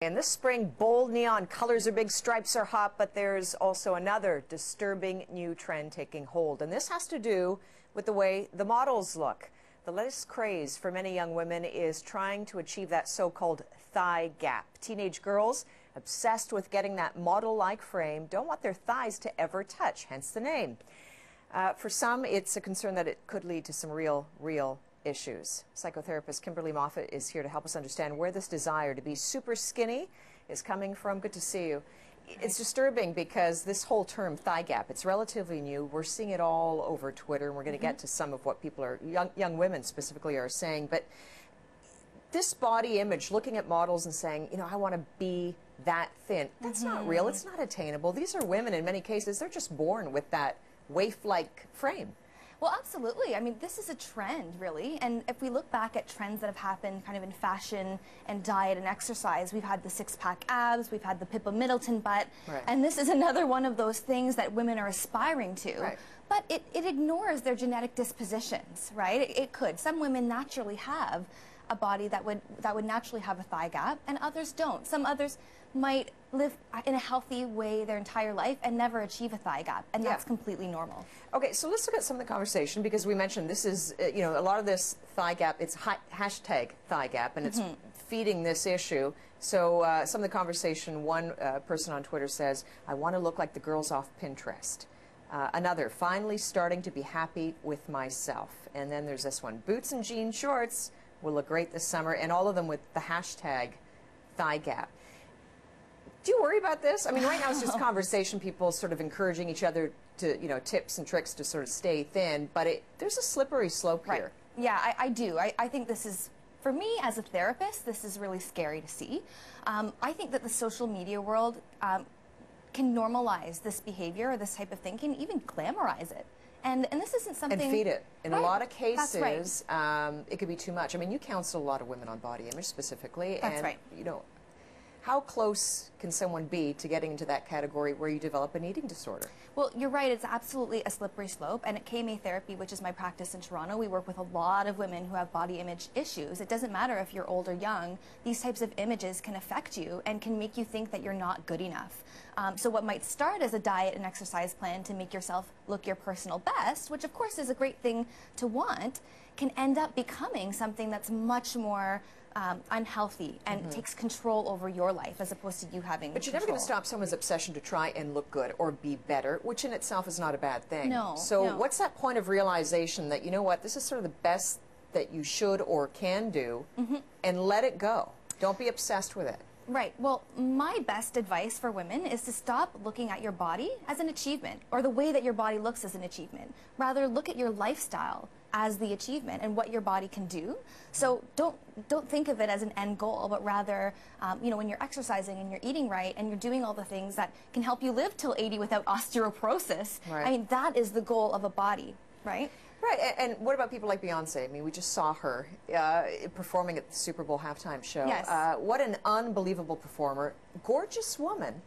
And this spring, bold neon colors are big, stripes are hot, but there's also another disturbing new trend taking hold. And this has to do with the way the models look. The latest craze for many young women is trying to achieve that so-called thigh gap. Teenage girls, obsessed with getting that model-like frame, don't want their thighs to ever touch, hence the name. For some, it's a concern that it could lead to some real issues. Psychotherapist Kimberly Moffit is here to help us understand where this desire to be super skinny is coming from. Good to see you. It's disturbing because this whole term thigh gap, it's relatively new. We're seeing it all over Twitter, and we're going to get to some of what people are, young women specifically, are saying. But this body image, looking at models and saying, you know, I want to be that thin, that's not real. It's not attainable. These are women in many cases. They're just born with that waif-like frame. Well, absolutely. I mean, this is a trend, really. And if we look back at trends that have happened kind of in fashion and diet and exercise, we've had the six-pack abs, we've had the Pippa Middleton butt, and this is another one of those things that women are aspiring to. But it ignores their genetic dispositions, right? It could. Some women naturally have a body that would naturally have a thigh gap, and others don't. Some others might live in a healthy way their entire life and never achieve a thigh gap, and that's completely normal. Okay, so let's look at some of the conversation, because we mentioned this is, you know, a lot of this thigh gap, it's hashtag thigh gap, and it's feeding this issue. So some of the conversation, one person on Twitter says, I want to look like the girls off Pinterest. Another, finally starting to be happy with myself. And then there's this one, boots and jean shorts will look great this summer, and all of them with the hashtag thigh gap. Do you worry about this? I mean, right now it's just conversation, people sort of encouraging each other to, you know, tips and tricks to sort of stay thin, but there's a slippery slope here. Yeah, I do. I think this is, for me as a therapist, this is really scary to see. I think that the social media world can normalize this behavior or this type of thinking, even glamorize it. And this isn't something... And feed it. In a lot of cases, it could be too much. I mean, you counsel a lot of women on body image specifically. That's right. You know, how close can someone be to getting into that category where you develop an eating disorder? Well, you're right. It's absolutely a slippery slope. And at KMA Therapy, which is my practice in Toronto, we work with a lot of women who have body image issues. It doesn't matter if you're old or young. These types of images can affect you and can make you think that you're not good enough. So what might start as a diet and exercise plan to make yourself look your personal best, which of course is a great thing to want, can end up becoming something that's much more unhealthy and takes control over your life as opposed to you having But you're never going to stop someone's obsession to try and look good or be better, which in itself is not a bad thing. No. So what's that point of realization that, you know what, this is sort of the best that you should or can do, and let it go? Don't be obsessed with it. Right. Well, my best advice for women is to stop looking at your body as an achievement, or the way that your body looks as an achievement. Rather, look at your lifestyle as the achievement and what your body can do. So don't think of it as an end goal, but rather, you know, when you're exercising and you're eating right and you're doing all the things that can help you live till 80 without osteoporosis, I mean, that is the goal of a body, right? Right, and what about people like Beyonce? I mean, we just saw her performing at the Super Bowl halftime show. Yes. What an unbelievable performer. Gorgeous woman.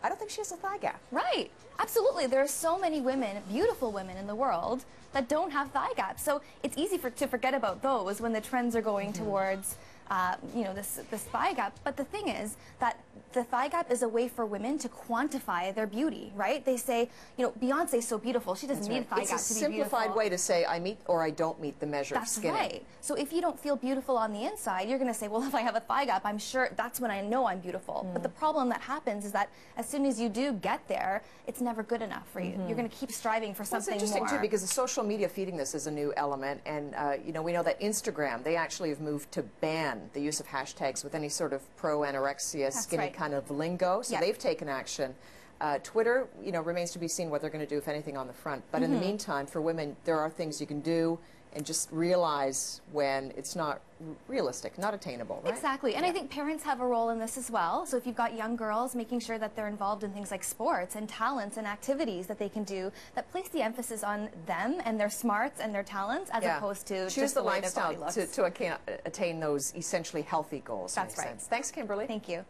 I don't think she has a thigh gap. Right, absolutely. There are so many women, beautiful women in the world, that don't have thigh gaps. So it's easy to forget about those when the trends are going towards you know, this thigh gap. But the thing is that the thigh gap is a way for women to quantify their beauty, right? They say, you know, Beyonce's so beautiful, she doesn't need a thigh gap to be beautiful. It's a simplified way to say I meet or I don't meet the measure of skinny. That's right. So if you don't feel beautiful on the inside, you're going to say, well, if I have a thigh gap, I'm sure that's when I know I'm beautiful. But the problem that happens is that as soon as you do get there, it's never good enough for you. You're going to keep striving for something more. It's interesting, too, because the social media feeding this is a new element. And, you know, we know that Instagram, they actually have moved to ban the use of hashtags with any sort of pro-anorexia, skinny kind of lingo. So they've taken action. Twitter, you know, remains to be seen what they're going to do, if anything, on the front. But in the meantime, for women, there are things you can do, and just realize when it's not realistic, not attainable, right? Exactly. And I think parents have a role in this as well. So if you've got young girls, making sure that they're involved in things like sports and talents and activities that they can do that place the emphasis on them and their smarts and their talents as opposed to choose just the the way lifestyle their body looks. to attain those essentially healthy goals. That's right. Sense. Thanks, Kimberly. Thank you.